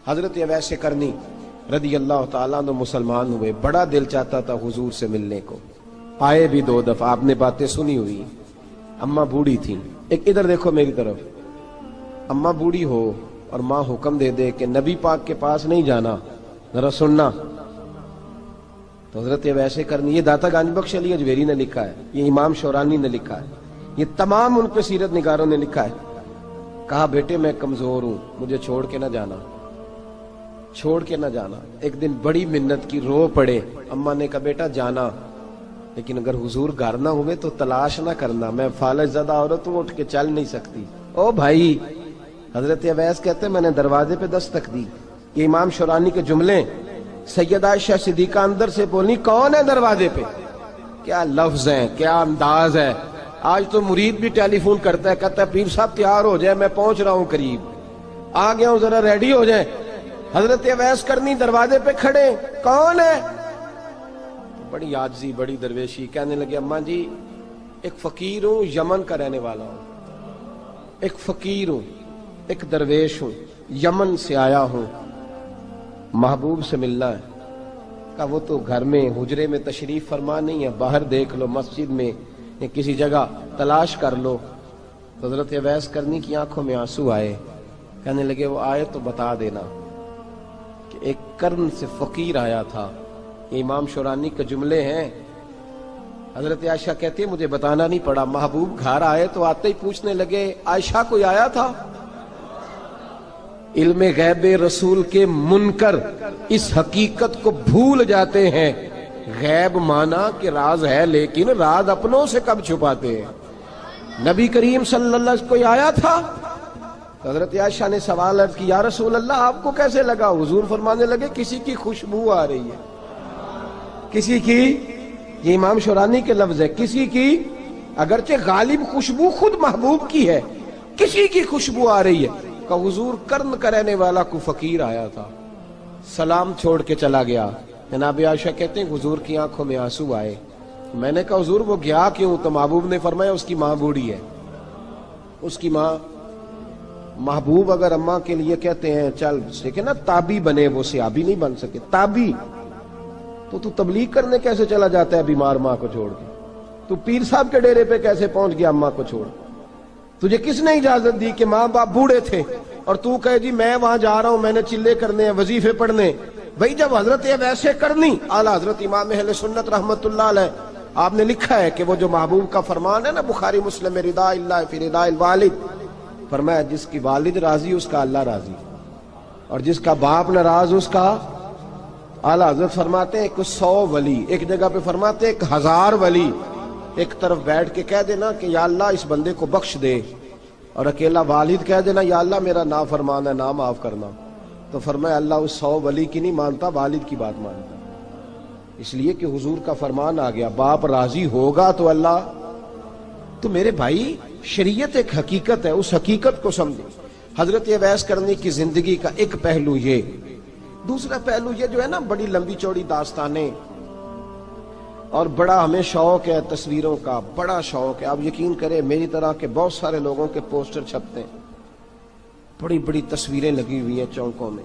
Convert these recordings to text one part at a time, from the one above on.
حضرت اویس کرنی رضی اللہ تعالیٰ عنہ مسلمان ہوئے، بڑا دل چاہتا تھا حضور سے ملنے کو، آئے بھی 2 دفعہ، آپ نے باتیں سنی ہوئی۔ اماں بوڑھی تھیں، ایک ادھر دیکھو میری طرف، اماں بوڑھی ہو اور ماں حکم دے دے کہ نبی پاک کے پاس نہیں جانا، ذرا سننا، تو حضرت اویس کرنی، یہ داتا گنج بخش علی اجویری نے لکھا ہے، یہ امام شورانی نے لکھا ہے، یہ تمام ان کے سیرت نگاروں نے لکھا ہے، کہا بیٹے میں کمزور ہوں، مجھے چھوڑ کے نہ جانا، چھوڑ کے نہ جانا۔ ایک دن بڑی منت کی، رو پڑے، اماں نے کہا بیٹا جانا، لیکن اگر حضور گھر نہ ہوئے تو تلاش نہ کرنا، میں فالج زدہ عورت ہوں، اٹھ کے چل نہیں سکتی۔ او بھائی، حضرت اویس کہتے ہیں میں نے دروازے پہ دستک دی، یہ امام شورانی کے جملے، سیدہ عائشہ صدیقہ اندر سے بولنی کون ہے دروازے پہ؟ کیا لفظ ہیں، کیا انداز ہے۔ آج تو مرید بھی ٹیلی فون کرتا ہے، کہتا ہے پیر صاحب تیار ہو جائے، میں پہنچ رہا ہوں، قریب آ گیا ہوں، ذرا ریڈی ہو جائیں۔ حضرت اویس کرنی دروازے پہ کھڑے، کون ہے؟ بڑی عاجزی، بڑی درویشی، کہنے لگے اماں جی ایک فقیر ہوں، یمن کا رہنے والا ہوں، ایک فقیر ہوں، ایک درویش ہوں، یمن سے آیا ہوں، محبوب سے ملنا ہے۔ کہا وہ تو گھر میں حجرے میں تشریف فرما نہیں ہے، باہر دیکھ لو، مسجد میں یا کسی جگہ تلاش کر لو۔ تو حضرت اویس کرنی کی آنکھوں میں آنسو آئے، کہنے لگے وہ آئے تو بتا دینا کہ ایک قرن سے فقیر آیا تھا۔ یہ امام شورانی کے جملے ہیں۔ حضرت عائشہ کہتی ہے مجھے بتانا نہیں پڑا، محبوب گھر آئے تو آتے ہی پوچھنے لگے عائشہ کوئی آیا تھا؟ علم غیب رسول کے منکر اس حقیقت کو بھول جاتے ہیں، غیب مانا کہ راز ہے لیکن راز اپنوں سے کب چھپاتے ہیں۔ نبی کریم صلی اللہ علیہ وسلم کوئی آیا تھا؟ حضرت عائشہ نے سوال عرض کی یا رسول اللہ آپ کو کیسے لگا؟ حضور فرمانے لگے کسی کی خوشبو آ رہی ہے، کسی کی، یہ امام شورانی کے لفظ ہے، کسی کی، اگرچہ غالب خوشبو خود محبوب کی ہے، کسی کی خوشبو آ رہی ہے۔ کہ حضور قرن کا رہنے والا کو فقیر آیا تھا، سلام چھوڑ کے چلا گیا۔ جناب عائشہ کہتے ہیں حضور کی آنکھوں میں آنسو آئے۔ میں نے کہا حضور وہ گیا کیوں؟ تو محبوب نے فرمایا اس کی ماں بوڑھی ہے، اس کی ماں۔ محبوب اگر اماں کے لیے کہتے ہیں چل دیکھیں نا تابی بنے، وہ صحابی نہیں بن سکے، تابی، تو تبلیغ کرنے کیسے چلا جاتا ہے بیمار ماں کو چھوڑ کے؟ تو پیر صاحب کے ڈیرے پہ کیسے پہنچ گیا اماں کو چھوڑ؟ تجھے کس نے اجازت دی کہ ماں باپ بوڑھے تھے اور تو کہے جی میں وہاں جا رہا ہوں، میں نے چلے کرنے ہیں، وظیفے پڑھنے؟ بھئی جب حضرت ویسے کرنی اعلیٰ حضرت امام اہل سنت رحمت اللہ علیہ، آپ نے لکھا ہے کہ وہ جو محبوب کا فرمان ہے نا بخاری مسلم میں، رضا اللہ فی رضا الوالد، فرمایا جس کی والد راضی اس کا اللہ راضی، اور جس کا باپ ناراض اس کا، اعلیٰ حضرت فرماتے ہیں 100 ولی، ایک جگہ پہ فرماتے ہیں 1000 ولی ایک طرف بیٹھ کے کہہ دینا کہ یا اللہ اس بندے کو بخش دے، اور اکیلا والد کہہ دینا یا اللہ میرا نافرمان ہے نا معاف کرنا، تو فرمایا اللہ اس 100 ولی کی نہیں مانتا، والد کی بات مانتا، اس لیے کہ حضور کا فرمان آ گیا باپ راضی ہوگا تو اللہ۔ تو میرے بھائی شریعت ایک حقیقت ہے، اس حقیقت کو سمجھیں۔ حضرت اویس کرنی کی زندگی کا ایک پہلو یہ، دوسرا پہلو یہ جو ہے نا بڑی لمبی چوڑی داستانیں، اور بڑا ہمیں شوق ہے تصویروں کا، بڑا شوق ہے۔ آپ یقین کریں میری طرح کے بہت سارے لوگوں کے پوسٹر چھپتے ہیں، بڑی بڑی تصویریں لگی ہوئی ہیں چوکوں میں۔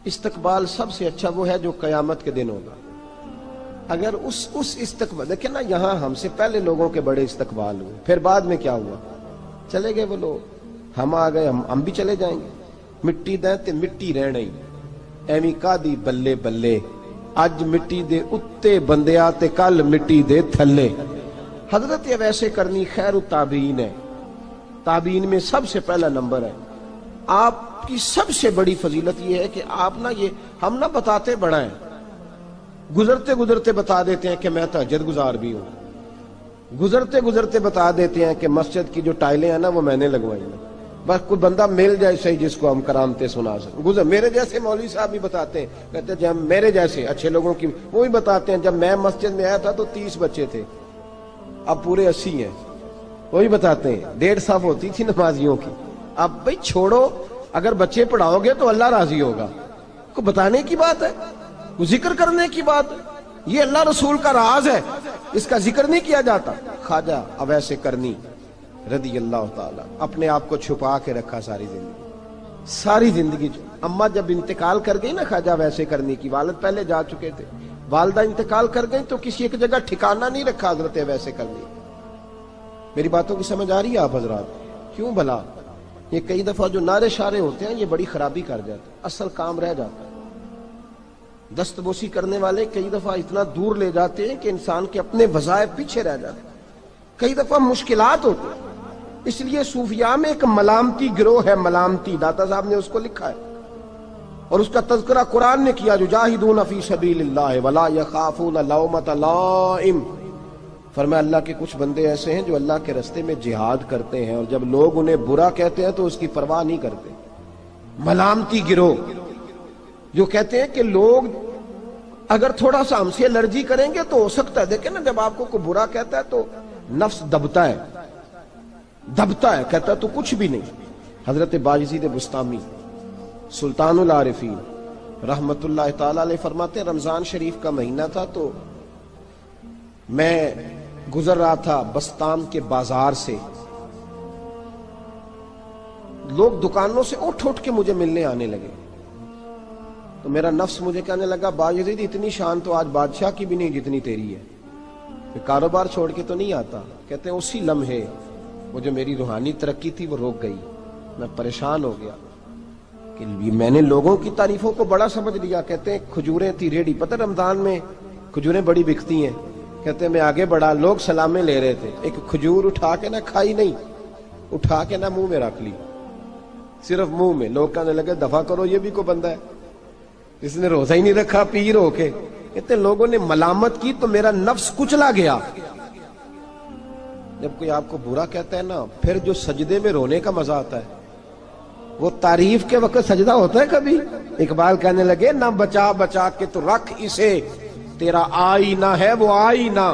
استقبال سب سے اچھا وہ ہے جو قیامت کے دن ہوگا۔ اگر اس استقبال دیکھیں نا، یہاں ہم سے پہلے لوگوں کے بڑے استقبال ہوئے، پھر بعد میں کیا ہوا؟ چلے گئے وہ لوگ، ہم آ گئے، ہم بھی چلے جائیں گے۔ مٹی دیں تے مٹی رہنا ہی، ایویں کا دی بلے بلے، اج مٹی دے اتے بندیا تے کل مٹی دے تھلے۔ حضرت اویس کرنی خیر التابعین ہے، تابعین میں سب سے پہلا نمبر ہے۔ آپ کی سب سے بڑی فضیلت یہ ہے کہ آپ نا، یہ ہم نہ بتاتے بڑا ہیں، گزرتے گزرتے بتا دیتے ہیں کہ میں تہجد گزار بھی ہوں، گزرتے گزرتے بتا دیتے ہیں کہ مسجد کی جو ٹائلیں ہیں نا وہ میں نے لگوائی ہیں، بس کوئی بندہ مل جائے صحیح جس کو ہم کرامتیں سنا سکیں۔ میرے جیسے مولوی صاحب بھی بتاتے ہیں، کہتے ہیں جب میرے جیسے اچھے لوگوں کی، وہ بھی بتاتے ہیں جب میں مسجد میں آیا تھا تو 30 بچے تھے، اب پورے 80 ہیں، وہی بتاتے ہیں 150 ہوتی تھی نمازیوں کی، اب بھئی چھوڑو، اگر بچے پڑھاؤ گے تو اللہ راضی ہوگا، کو بتانے کی بات ہے، کو ذکر کرنے کی بات ہے، یہ اللہ رسول کا راز ہے، اس کا ذکر نہیں کیا جاتا۔ خواجہ اویس کرنی رضی اللہ تعالیٰ اپنے آپ کو چھپا کے رکھا ساری زندگی، ساری زندگی اماں جب انتقال کر گئی نا خواجہ ویسے کرنے کی، والد پہلے جا چکے تھے، والدہ انتقال کر گئی تو کسی ایک جگہ ٹھکانہ نہیں رکھا حضرت ویسے کرنے۔ میری باتوں کی سمجھ آ رہی ہے آپ حضرات؟ کیوں بھلا یہ کئی دفعہ جو نعرے شارے ہوتے ہیں یہ بڑی خرابی کر جاتے ہیں، اصل کام رہ جاتا ہے۔ دست بوسی کرنے والے کئی دفعہ اتنا دور لے جاتے ہیں کہ انسان کے اپنے وظائف پیچھے رہ جاتے ہیں، کئی دفعہ مشکلات ہوتی ہیں۔ اس لیے صوفیاء میں ایک ملامتی گروہ ہے، ملامتی، داتا صاحب نے اس کو لکھا ہے اور اس کا تذکرہ قرآن نے کیا، یجاہدون فی سبیل اللہ ولا یخافون لومۃ لائم۔ فرمایا اللہ کے کچھ بندے ایسے ہیں جو اللہ کے راستے میں جہاد کرتے ہیں اور جب لوگ انہیں برا کہتے ہیں تو اس کی پرواہ نہیں کرتے۔ ملامتی گروہ جو کہتے ہیں کہ لوگ اگر تھوڑا سا ہم سے الرجی کریں گے تو ہو سکتا ہے، دیکھیں نا جب آپ کو کوئی برا کہتا ہے تو نفس دبتا ہے، کہتا ہے تو کچھ بھی نہیں۔ حضرت بایزید بسطامی سلطان العارفین رحمت اللہ تعالی علیہ فرماتے ہیں رمضان شریف کا مہینہ تھا تو میں گزر رہا تھا بستان کے بازار سے، لوگ دکانوں سے اٹھ کے مجھے ملنے آنے لگے تو میرا نفس مجھے کہنے لگا بایزید اتنی شان تو آج بادشاہ کی بھی نہیں جتنی تیری ہے، میں کاروبار چھوڑ کے تو نہیں آتا۔ کہتے ہیں اسی لمحے وہ جو میری روحانی ترقی تھی وہ رک گئی، میں پریشان ہو گیا کہ میں نے لوگوں کی تعریفوں کو بڑا سمجھ لیا۔ کہتے ہیں کھجوریں تھی ریڈی، پتہ رمضان میں کھجوریں بڑی بکتی ہیں، کہتے ہیں میں آگے بڑھا، لوگ سلامیں لے رہے تھے، ایک کھجور اٹھا کے نہ کھائی نہیں، اٹھا کے نہ منہ میں رکھ لی، صرف منہ میں۔ لوگ کہنے لگے دفع کرو، یہ بھی کوئی بندہ ہے جس نے روزہ ہی نہیں رکھا پیر ہو کے۔ کہتے ہیں لوگوں نے ملامت کی تو میرا نفس کچلا گیا۔ جب کوئی آپ کو برا کہتا ہے نا، پھر جو سجدے میں رونے کا مزہ آتا ہے، وہ تعریف کے وقت سجدہ ہوتا ہے کبھی؟ اقبال کہنے لگے نہ بچا بچا کے تو رکھ اسے، تیرا آئینہ ہے وہ آئینہ،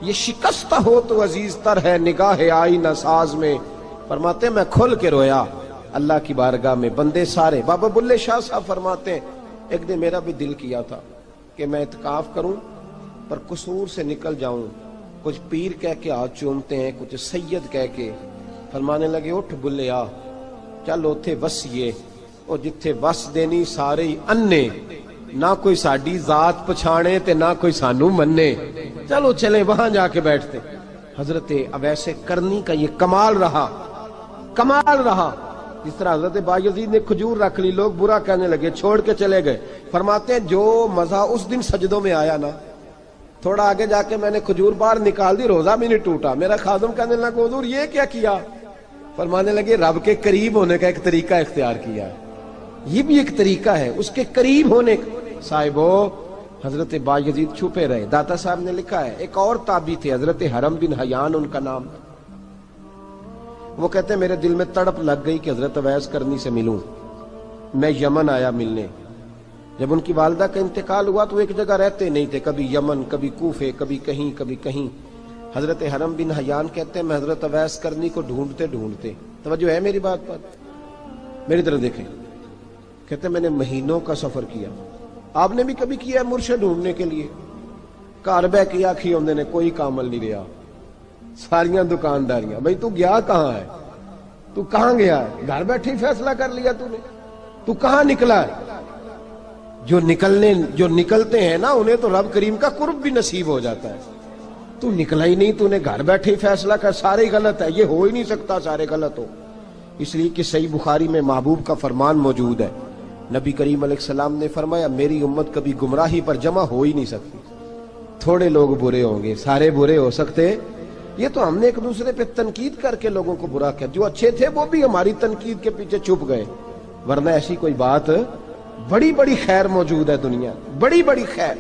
یہ شکستہ ہو تو عزیز تر ہے نگاہ آئینہ ساز میں۔ فرماتے ہیں میں کھل کے رویا اللہ کی بارگاہ میں، بندے سارے۔ بابا بلے شاہ صاحب فرماتے ہیں ایک دن میرا بھی دل کیا تھا کہ میں اعتکاف کروں پر قصور سے نکل جاؤں، کچھ پیر کہہ کے ہاتھ چومتے ہیں، کچھ سید کہہ کے۔ فرمانے لگے اٹھ بلے آ، چل اوتھے وسیے، اور جتھے وس دینی سارے ہی انے، نہ کوئی ساڈی ذات پچھانے تے نہ کوئی سانو مننے، چلو چلے وہاں جا کے بیٹھتے۔ حضرت اویس کرنی کا یہ کمال رہا، جس طرح حضرت بایزید نے کھجور رکھ لی، لوگ برا کہنے لگے، چھوڑ کے چلے گئے۔ فرماتے ہیں جو مزہ اس دن سجدوں میں آیا نا، تھوڑا آگے جا کے میں نے کھجور باہر نکال دی، روزہ بھی نہیں ٹوٹا۔ میرا خادم کہنے لگا حضور یہ کیا کیا؟ فرمانے لگے رب کے قریب ہونے کا ایک طریقہ اختیار کیا ہے، یہ بھی ایک طریقہ ہے اس کے قریب ہونے کا۔ صاحبو حضرت بایزید چھپے رہے۔ داتا صاحب نے لکھا ہے ایک اور تابعی تھے حضرت حرم بن حیان ان کا نام تھا، وہ کہتے ہیں میرے دل میں تڑپ لگ گئی کہ حضرت اویس کرنی سے ملوں۔ میں یمن آیا ملنے، جب ان کی والدہ کا انتقال ہوا تو ایک جگہ رہتے نہیں تھے، کبھی یمن، کبھی کوفے، کبھی کہیں۔ حضرت حرم بن حیان کہتے ہیں میں حضرت اویس کرنی کو ڈھونڈتے، توجہ ہے میری بات پر، میری طرف دیکھیں، کہتے ہیں میں نے مہینوں کا سفر کیا۔ آپ نے بھی کبھی کیا ہے مرشد ڈھونڈنے کے لیے؟ گھر بہ کے آکھی ہوندے نے کوئی کامل نہیں رہا، ساریاں دکانداریاں، بھئی تو گیا کہاں ہے؟ تو کہاں گیا ہے؟ گھر بیٹھے ہی فیصلہ کر لیا تو کہاں نکلا ہے؟ جو نکلتے ہیں نا انہیں تو رب کریم کا قرب بھی نصیب ہو جاتا ہے۔ تو نکلا ہی نہیں، تو نے گھر بیٹھے ہی فیصلہ کر سارے غلط ہے، یہ ہو ہی نہیں سکتا سارے غلط ہو۔ اس لیے کہ صحیح بخاری میں محبوب کا فرمان موجود ہے، نبی کریم علیہ السلام نے فرمایا میری امت کبھی گمراہی پر جمع ہو ہی نہیں سکتی، تھوڑے لوگ برے ہوں گے، سارے برے ہو سکتے۔ یہ تو ہم نے ایک دوسرے پہ تنقید کر کے لوگوں کو برا کیا، جو اچھے تھے وہ بھی ہماری تنقید کے پیچھے چھپ گئے، ورنہ ایسی کوئی بات، بڑی خیر موجود ہے دنیا، بڑی خیر۔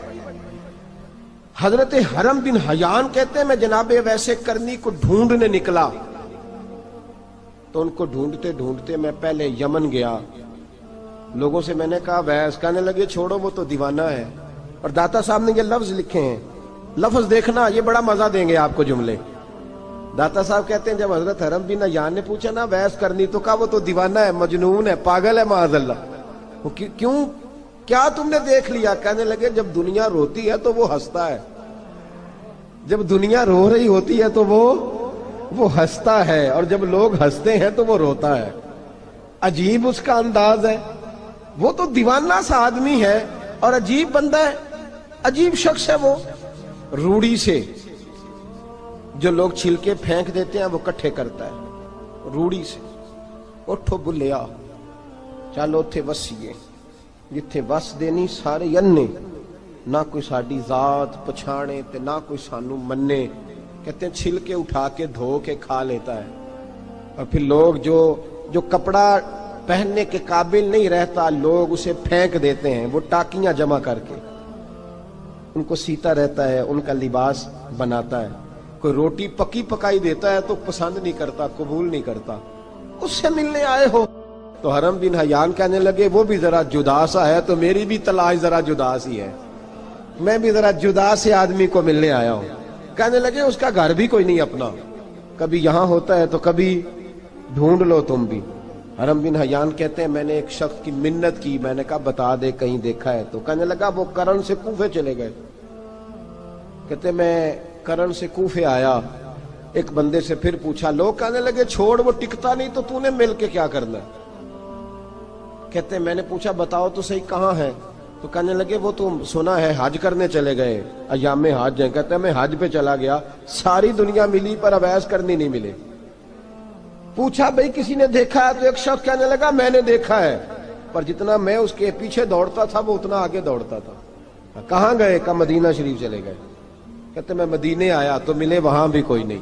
حضرت حرم بن حیان کہتے ہیں میں جناب ویسے کرنی کو ڈھونڈنے نکلا تو ان کو ڈھونڈتے میں پہلے یمن گیا، لوگوں سے میں نے کہا ویس، کہنے لگے چھوڑو وہ تو دیوانہ ہے۔ اور داتا صاحب نے یہ لفظ لکھے ہیں، لفظ دیکھنا یہ بڑا مزہ دیں گے آپ کو جملے۔ داتا صاحب کہتے ہیں جب حضرت حرم بن حیان نے پوچھا نا ویس کرنی، تو کہا وہ تو دیوانہ ہے، مجنون ہے، پاگل ہے معاذ اللہ۔ وہ کیوں، کیا تم نے دیکھ لیا؟ کہنے لگے جب دنیا روتی ہے تو وہ ہنستا ہے، جب دنیا رو رہی ہوتی ہے تو وہ ہنستا ہے، اور جب لوگ ہنستے ہیں تو وہ روتا ہے۔ عجیب اس کا انداز ہے، وہ تو دیوانہ سا آدمی ہے اور عجیب بندہ ہے، عجیب شخص ہے وہ. روڑی سے جو لوگ چھلکے پھینک دیتے ہیں وہ کٹھے کرتا ہے، روڑی سے. اٹھو بلیا چلو اتھے وسیے جتھے وس دینی سارے ینے، نہ کوئی ساڈی ذات پچھانے تے نہ کوئی سانو منے. کہتے ہیں چھلکے اٹھا کے دھو کے کھا لیتا ہے. اور پھر لوگ جو کپڑا پہننے کے قابل نہیں رہتا لوگ اسے پھینک دیتے ہیں، وہ ٹاکیاں جمع کر کے ان کو سیتا رہتا ہے، ان کا لباس بناتا ہے. کوئی روٹی پکی پکائی دیتا ہے تو پسند نہیں کرتا، قبول نہیں کرتا. اس سے ملنے آئے ہو؟ تو حرم بن حیان کہنے لگے وہ بھی ذرا جدا سا ہے تو میری بھی تلاش ذرا جدا سی ہے، میں بھی ذرا جدا سے آدمی کو ملنے آیا ہوں. کہنے لگے اس کا گھر بھی کوئی نہیں اپنا، کبھی یہاں ہوتا ہے تو کبھی ڈھونڈ لو تم بھی. حرم بن حیان کہتے ہیں میں نے ایک شخص کی منت کی، میں نے کہا بتا دے کہیں دیکھا ہے. تو کہنے لگا وہ کرن سے کوفے چلے گئے. کہتے میں کرن سے کوفے آیا، ایک بندے سے پھر پوچھا، لوگ کہنے لگے چھوڑ وہ ٹکتا نہیں تو تو نے مل کے کیا کرنا ہے. کہتے میں نے پوچھا بتاؤ تو صحیح کہاں ہے. تو کہنے لگے وہ تو سنا ہے حج کرنے چلے گئے، ایام حج ہیں. کہتے ہیں میں حج پہ چلا گیا، ساری دنیا ملی پر اویس کرنی نہیں ملے. پوچھا بھئی کسی نے دیکھا ہے؟ تو ایک شخص کہنے لگا میں نے دیکھا ہے، پر جتنا میں اس کے پیچھے دوڑتا تھا وہ اتنا آگے دوڑتا تھا. کہاں گئے؟ کہ مدینہ شریف چلے گئے. کہتے میں مدینے آیا تو ملے وہاں بھی کوئی نہیں.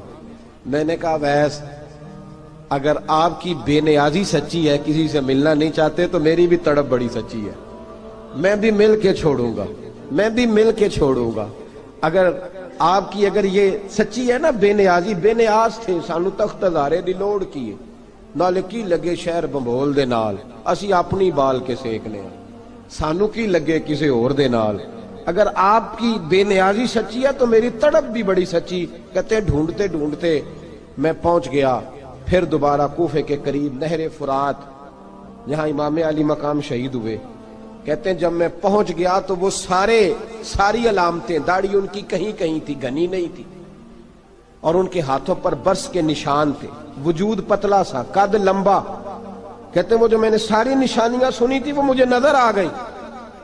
میں نے کہا ویس اگر آپ کی بے نیازی سچی ہے، کسی سے ملنا نہیں چاہتے، تو میری بھی تڑپ بڑی سچی ہے، میں بھی مل کے چھوڑوں گا، میں بھی مل کے چھوڑوں گا. اگر آپ کی اگر یہ سچی ہے نا بے نیازی، بے نیاز تھے سانو تخت ہزارے دی لوڑ کیے نال کی لگے شہر بمبول دے نال، اسی اپنی بال کے سیکنے ہیں، سانو کی لگے کسی اور دے نال. اگر آپ کی بے نیازی سچی ہے تو میری تڑپ بھی بڑی سچی. کہتے ہیں ڈھونڈتے ڈھونڈتے میں پہنچ گیا پھر دوبارہ کوفے کے قریب نہر فرات جہاں امام علی مقام شہید ہوئے. کہتے ہیں جب میں پہنچ گیا تو وہ ساری علامتیں، داڑھی ان کی کہیں کہیں تھی، گھنی نہیں تھی، اور ان کے ہاتھوں پر برس کے نشان تھے، وجود پتلا سا، قد لمبا. کہتے ہیں وہ جو میں نے ساری نشانیاں سنی تھی وہ مجھے نظر آ گئی.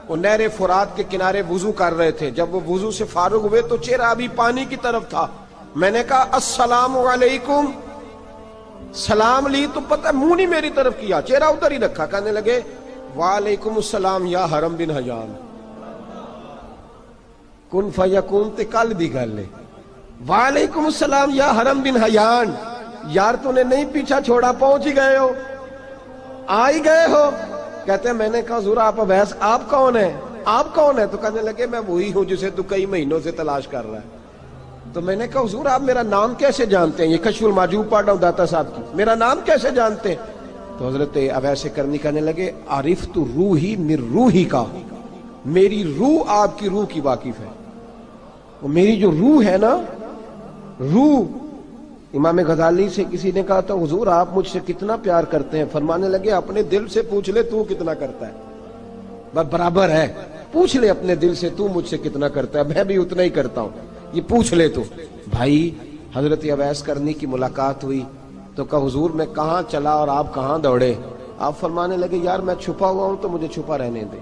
وہ نہر فرات کے کنارے وضو کر رہے تھے، جب وہ وضو سے فارغ ہوئے تو چہرہ ابھی پانی کی طرف تھا. میں نے کہا السلام علیکم، سلام لی تو پتہ منہ نہیں میری طرف کیا، چہرہ ادھر ہی رکھا. کہنے لگے وعلیکم السلام یا حرم بن حیان. کن فیکون تے کل دی گل ہے. وعلیکم السلام یا حرم بن حیان، یار تو نے نہیں پیچھا چھوڑا، پہنچ ہی گئے ہو، آ ہی گئے ہو. کہتے ہیں میں نے کہا حضور آپ اویس آپ کون ہیں، آپ کون ہیں؟ تو کہنے لگے میں وہی ہوں جسے تو کئی مہینوں سے تلاش کر رہا ہے. تو میں نے کہا حضور آپ میرا نام کیسے جانتے ہیں؟ یہ کشف المحجوب پڑھ رہا ہوں داتا صاحب کی، میرا نام کیسے جانتے ہیں؟ تو حضرت اویس کرنی کہنے لگے عرفت روحی من روحی کا، میری روح آپ کی روح کی واقف ہے. وہ میری جو روح ہے نا، روح. امام غزالی سے کسی نے کہا تھا حضور آپ مجھ سے کتنا پیار کرتے ہیں؟ فرمانے لگے اپنے دل سے پوچھ لے تو کتنا کرتا ہے، برابر ہے. پوچھ لے اپنے دل سے تو مجھ سے کتنا کرتا ہے، میں بھی اتنا ہی کرتا ہوں، یہ پوچھ لے تو. بھائی حضرت اویس کرنی کی ملاقات ہوئی تو کہا حضور میں کہاں چلا اور آپ کہاں دوڑے؟ آپ فرمانے لگے یار میں چھپا ہوا ہوں تو مجھے چھپا رہنے دے،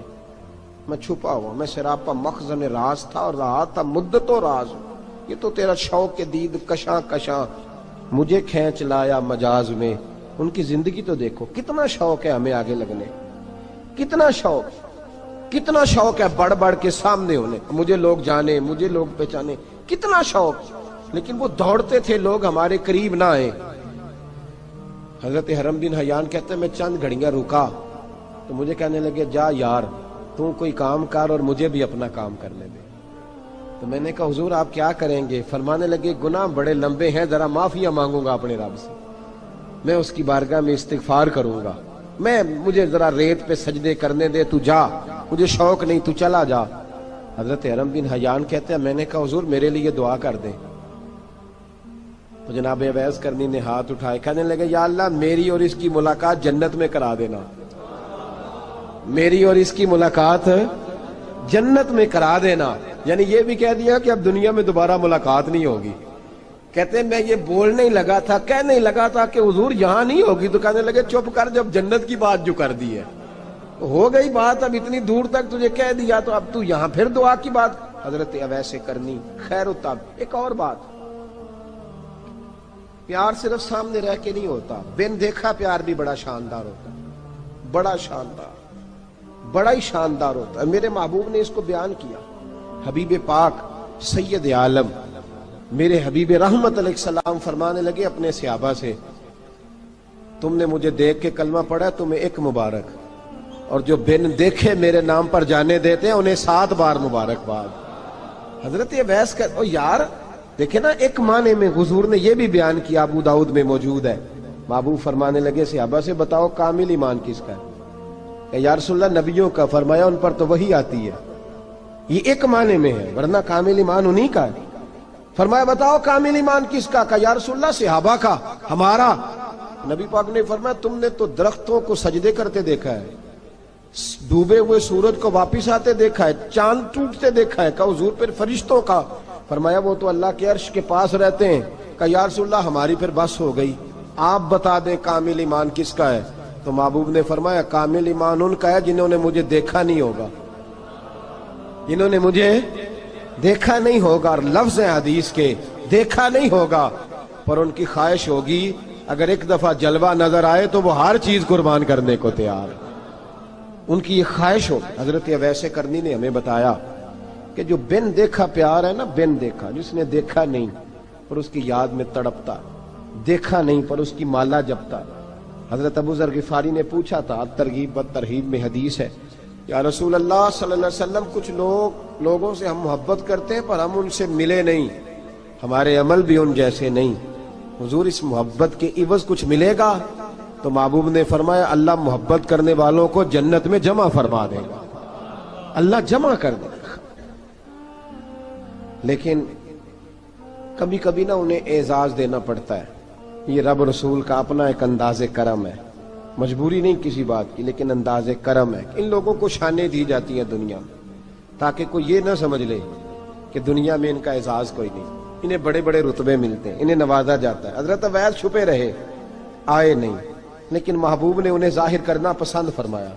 میں چھپا ہوا، میں سراپا مخزن راز تھا اور رہا تھا مدتوں راز. یہ تو تیرا شوق دید کشاں کشاں مجھے کھینچ لایا مجاز میں. ان کی زندگی تو دیکھو، کتنا شوق ہے ہمیں آگے لگنے، کتنا شوق ہے بڑھ بڑھ کے سامنے ہونے، مجھے لوگ جانے، مجھے لوگ پہچانے، کتنا شوق. لیکن وہ دوڑتے تھے لوگ ہمارے قریب نہ آئے. حضرت حرم بن حیان کہتے ہیں میں چند گھڑیاں رکا تو مجھے کہنے لگے جا یار تو کوئی کام کر اور مجھے بھی اپنا کام کرنے دے. تو میں نے کہا حضور آپ کیا کریں گے؟ فرمانے لگے گناہ بڑے لمبے ہیں، ذرا معافیاں مانگوں گا اپنے رب سے، میں اس کی بارگاہ میں استغفار کروں گا، مجھے ذرا ریت پہ سجدے کرنے دے، تو جا، مجھے شوق نہیں، تو چلا جا. حضرت حرم بن حیان کہتے ہیں میں نے کہا حضور میرے لیے دعا کر دیں. تو جناب اویس کرنی نے ہاتھ اٹھائے، کہنے لگے یا اللہ میری اور اس کی ملاقات جنت میں کرا دینا، میری اور اس کی ملاقات جنت میں کرا دینا. یعنی یہ بھی کہہ دیا کہ اب دنیا میں دوبارہ ملاقات نہیں ہوگی. کہتے ہیں میں یہ بولنے ہی لگا تھا، کہنے ہی لگا تھا کہ حضور یہاں نہیں ہوگی، تو کہنے لگے چپ کر، جب جنت کی بات جو کر دی ہے ہو گئی بات، اب اتنی دور تک تجھے کہہ دیا تو اب تو یہاں پھر دعا کی بات۔ حضرت اویس کرنی خیر التاب۔ ایک اور بات، پیار صرف سامنے رہ کے نہیں ہوتا، بن دیکھا پیار بھی بڑا شاندار ہوتا ہے، بڑا شاندار، بڑا ہی شاندار ہوتا ہے۔ میرے محبوب نے اس کو بیان کیا، حبیب پاک سید عالم میرے حبیب رحمت علیہ السلام فرمانے لگے اپنے صحابہ سے، تم نے مجھے دیکھ کے کلمہ پڑھا، تمہیں ایک مبارک، اور جو بن دیکھے میرے نام پر جانے دیتے ہیں انہیں 7 بار مبارکباد۔ حضرت اویس کا او یار دیکھیں نا، ایک معنی میں حضور نے یہ بھی بیان کیا، ابو داؤد میں موجود ہے۔ محبوب فرمانے لگے صحابہ سے، بتاؤ کامل ایمان کس کا ہے؟ کہ یا رسول اللہ نبیوں کا۔ فرمایا ان پر تو وہی آتی ہے، یہ ایک معنی میں ہے، ورنہ کامل ایمان انہی کا ہے۔ فرمایا بتاؤ کامل ایمان کس کا؟ کہ یا رسول اللہ صحابہ کا، ہمارا۔ نبی پاک نے فرمایا تم نے تو درختوں کو سجدے کرتے دیکھا ہے، ڈوبے ہوئے سورج کو واپس آتے دیکھا ہے، چاند ٹوٹتے دیکھا ہے۔ کہ حضور پھر فرشتوں کا؟ فرمایا وہ تو اللہ کے عرش کے پاس رہتے ہیں۔ کہ یا رسول اللہ ہماری پھر بس ہو گئی، آپ بتا دیں کامل ایمان کس کا ہے؟ تو محبوب نے فرمایا کامل ایمان ان کا ہے جنہوں نے مجھے دیکھا نہیں ہوگا، جنہوں نے مجھے دیکھا نہیں ہوگا، اور لفظ ہیں حدیث کے، دیکھا نہیں ہوگا پر ان کی خواہش ہوگی اگر ایک دفعہ جلوہ نظر آئے تو وہ ہر چیز قربان کرنے کو تیار، ان کی یہ خواہش ہو۔ حضرت اویس کرنی نے ہمیں بتایا کہ جو بن دیکھا پیار ہے نا، بن دیکھا، جس نے دیکھا نہیں پر اس کی یاد میں تڑپتا، دیکھا نہیں پر اس کی مالا جپتا۔ حضرت ابو ذر غفاری نے پوچھا تھا، ترغیب و ترہیب میں حدیث ہے، یا رسول اللہ صلی اللہ علیہ وسلم کچھ لوگوں سے ہم محبت کرتے ہیں پر ہم ان سے ملے نہیں، ہمارے عمل بھی ان جیسے نہیں، حضور اس محبت کے عوض کچھ ملے گا؟ تو محبوب نے فرمایا اللہ محبت کرنے والوں کو جنت میں جمع فرما دے گا، اللہ جمع کر دے گا۔ لیکن کبھی کبھی نا انہیں اعزاز دینا پڑتا ہے، یہ رب رسول کا اپنا ایک انداز کرم ہے، مجبوری نہیں کسی بات کی، لیکن انداز کرم ہے۔ ان لوگوں کو شانیں دی جاتی ہیں دنیا میں تاکہ کوئی یہ نہ سمجھ لے کہ دنیا میں ان کا اعزاز کوئی نہیں، انہیں بڑے بڑے رتبے ملتے ہیں، انہیں نوازا جاتا ہے۔ حضرت اویس چھپے رہے، آئے نہیں، لیکن محبوب نے انہیں ظاہر کرنا پسند فرمایا۔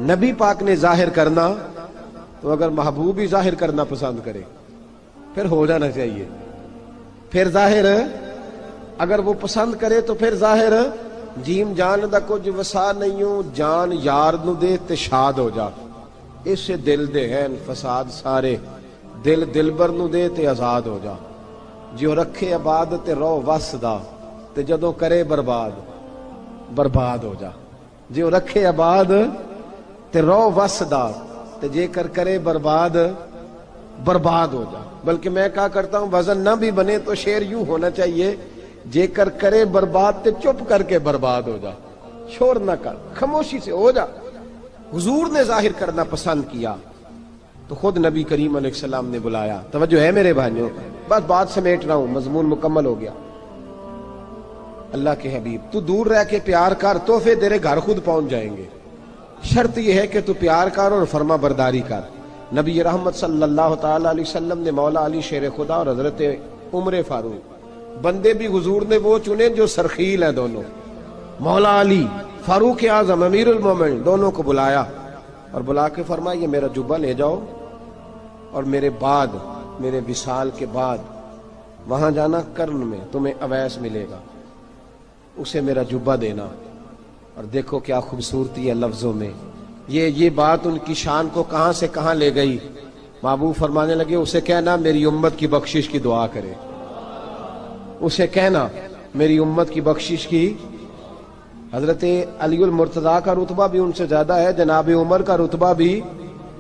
نبی پاک نے ظاہر کرنا تو اگر محبوب ہی ظاہر کرنا پسند کرے پھر ہو جانا چاہیے، پھر ظاہر اگر وہ پسند کرے تو پھر ظاہر جیم جان دا کچھ وسا نہیں ہوں، جان یار نو دے تے شاد ہو جا، اس سے دل دے ہیں فساد سارے، دل دلبر نو دے تے آزاد ہو جا، جو رکھے آباد تے رو وس دا تے جدوں کرے برباد برباد ہو جا، جو رکھے آباد تے رو وس دا تے جے کر کرے برباد برباد ہو جا۔ بلکہ میں کہا کرتا ہوں وزن نہ بھی بنے تو شعر یوں ہونا چاہیے، جے کر کرے برباد تے چپ کر کے برباد ہو جا، شور نہ کر، خاموشی سے ہو جا۔ حضور نے ظاہر کرنا پسند کیا تو خود نبی کریم علیہ السلام نے بلایا۔ توجہ ہے میرے بھائیوں، بس بات سمیٹ رہا ہوں، مضمون مکمل ہو گیا۔ اللہ کے حبیب تو دور رہ کے پیار کر، تحفے تیرے گھر خود پہنچ جائیں گے، شرط یہ ہے کہ تو پیار کر اور فرما برداری کر۔ نبی رحمت صلی اللہ تعالی علیہ وسلم نے مولا علی شیر خدا اور حضرت عمر فاروق، بندے بھی حضور نے وہ چنے جو سرخیل ہیں دونوں، مولا علی فاروق اعظم امیر المومنین، دونوں کو بلایا اور بلا کے فرمایا یہ میرا جبہ لے جاؤ اور میرے بعد، میرے وصال کے بعد وہاں جانا کرن میں تمہیں اویس ملے گا، اسے میرا جبہ دینا۔ اور دیکھو کیا خوبصورتی ہے لفظوں میں، یہ بات ان کی شان کو کہاں سے کہاں لے گئی۔ محبوب فرمانے لگے اسے کہنا میری امت کی بخشش کی دعا کرے، اسے کہنا میری امت کی بخشش کی۔ حضرت علی المرتضیٰ کا رتبہ بھی ان سے زیادہ ہے، جناب عمر کا رتبہ بھی،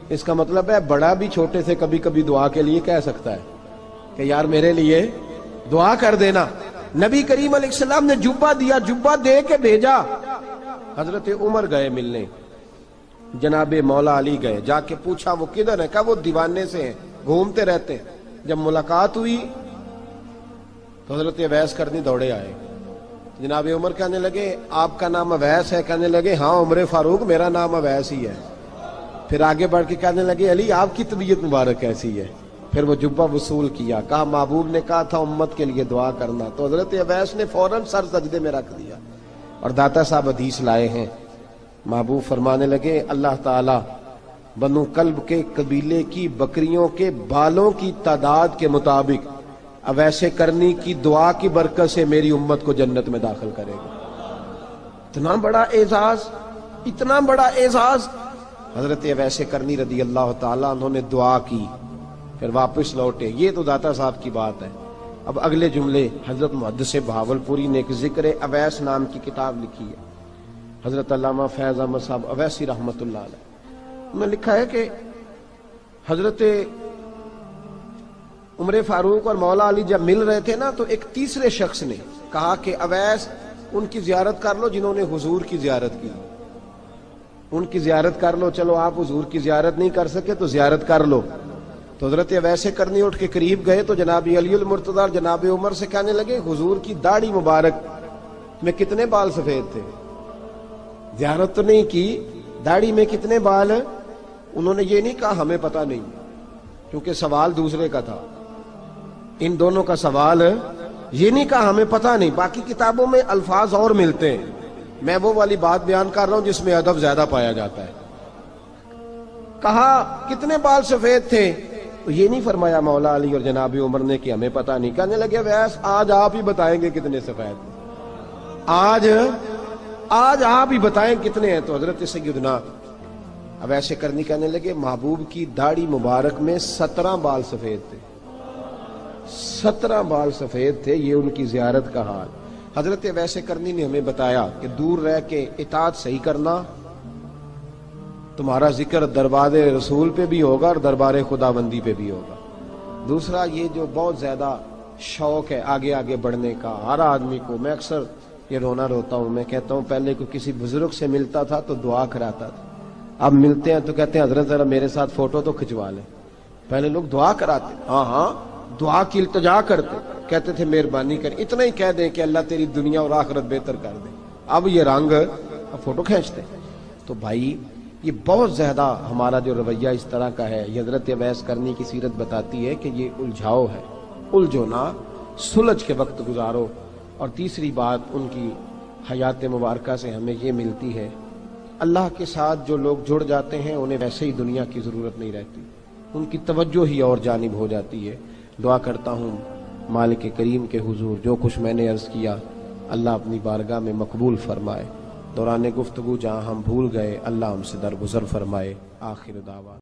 اس کا مطلب ہے بڑا بھی چھوٹے سے کبھی کبھی دعا کے لیے کہہ سکتا ہے کہ یار میرے لیے دعا کر دینا۔ نبی کریم علیہ السلام نے جبہ دیا، جبہ دے کے بھیجا۔ حضرت عمر گئے ملنے، جناب مولا علی گئے، جا کے پوچھا وہ کدھر ہے؟ کہا وہ دیوانے سے ہیں، گھومتے رہتے ہیں۔ جب ملاقات ہوئی تو حضرت اویس کرنی دوڑے آئے، جناب عمر کہنے لگے آپ کا نام اویس ہے؟ کہنے لگے ہاں عمر فاروق میرا نام اویس ہی ہے۔ پھر آگے بڑھ کے کہنے لگے علی آپ کی طبیعت مبارک کیسی ہے؟ پھر وہ جبہ وصول کیا، کہا محبوب نے کہا تھا امت کے لیے دعا کرنا، تو حضرت اویس نے فوراً سر سجدے میں رکھ دیا، اور داتا صاحب حدیث لائے ہیں، محبوب فرمانے لگے اللہ تعالی بنو کلب کے قبیلے کی بکریوں کے بالوں کی تعداد کے مطابق اویس کرنی کی دعا کی برکت سے میری امت کو جنت میں داخل کرے گا۔ اتنا بڑا اعزاز، اتنا بڑا اعزاز۔ حضرت اویس کرنی رضی اللہ تعالیٰ انہوں نے دعا کی، پھر واپس لوٹے۔ یہ تو داتا صاحب کی بات ہے۔ اب اگلے جملے حضرت محدث بہاولپوری نے ایک ذکر اویس نام کی کتاب لکھی ہے، حضرت علامہ فیض احمد صاحب اویسی رحمۃ اللہ علیہ، انہوں نے لکھا ہے کہ حضرت عمر فاروق اور مولا علی جب مل رہے تھے نا، تو ایک تیسرے شخص نے کہا کہ اویس ان کی زیارت کر لو جنہوں نے حضور کی زیارت کی، ان کی زیارت کر لو، چلو آپ حضور کی زیارت نہیں کر سکے تو زیارت کر لو۔ تو حضرت اویس کرنی اٹھ کے قریب گئے تو جناب علی المرتضیٰ اور جناب عمر سے کہنے لگے حضور کی داڑھی مبارک میں کتنے بال سفید تھے؟ زیارت تو نہیں کی، داڑھی میں کتنے بال؟ انہوں نے یہ نہیں کہا ہمیں پتہ نہیں، کیونکہ سوال دوسرے کا تھا، ان دونوں کا سوال یہ نہیں کہا ہمیں پتہ نہیں۔ باقی کتابوں میں الفاظ اور ملتے ہیں، میں وہ والی بات بیان کر رہا ہوں جس میں ادب زیادہ پایا جاتا ہے۔ کہا کتنے بال سفید تھے؟ تو یہ نہیں فرمایا مولا علی اور جناب عمر نے کہ ہمیں پتہ نہیں، کہنے لگے ویس آج آپ ہی بتائیں گے کتنے سفید تھے، آج آپ ہی بتائیں کتنے ہیں۔ تو حضرت سیدنا اویس کرنی کہنے لگے محبوب کی داڑھی مبارک میں 17 بال سفید تھے، 17 بال سفید تھے، یہ ان کی زیارت کا حال۔ حضرت اویس کرنی نے ہمیں بتایا کہ دور رہ کے اطاعت صحیح کرنا، تمہارا ذکر دربار رسول پہ بھی ہوگا اور دربار خداوندی پہ بھی ہوگا۔ دوسرا یہ جو بہت زیادہ شوق ہے آگے آگے بڑھنے کا ہر آدمی کو، میں اکثر یہ روتا ہوں، میں کہتا ہوں پہلے کو کسی بزرگ سے ملتا تھا تو دعا کراتا تھا، اب ملتے ہیں تو کہتے ہیں حضرت ذرا میرے ساتھ فوٹو تو کھنچوا لیں۔ پہلے لوگ دعا کراتے، ہاں دعا کی التجا کرتے، کہتے تھے مہربانی کر، اتنا ہی کہہ دیں کہ اللہ تیری دنیا اور آخرت بہتر کر دے، اب یہ رنگ اب فوٹو کھینچتے۔ تو بھائی یہ بہت زیادہ ہمارا جو رویہ اس طرح کا ہے، یہ حضرت اویس کرنی کی سیرت بتاتی ہے کہ یہ الجھاؤ ہے، الجھو نہ، سلجھ کے وقت گزارو۔ اور تیسری بات ان کی حیات مبارکہ سے ہمیں یہ ملتی ہے، اللہ کے ساتھ جو لوگ جڑ جاتے ہیں انہیں ویسے ہی دنیا کی ضرورت نہیں رہتی، ان کی توجہ ہی اور جانب ہو جاتی ہے۔ دعا کرتا ہوں مالک کریم کے حضور جو کچھ میں نے عرض کیا اللہ اپنی بارگاہ میں مقبول فرمائے، دوران گفتگو جہاں ہم بھول گئے اللہ ہم سے درگزر فرمائے۔ آخر دعویٰ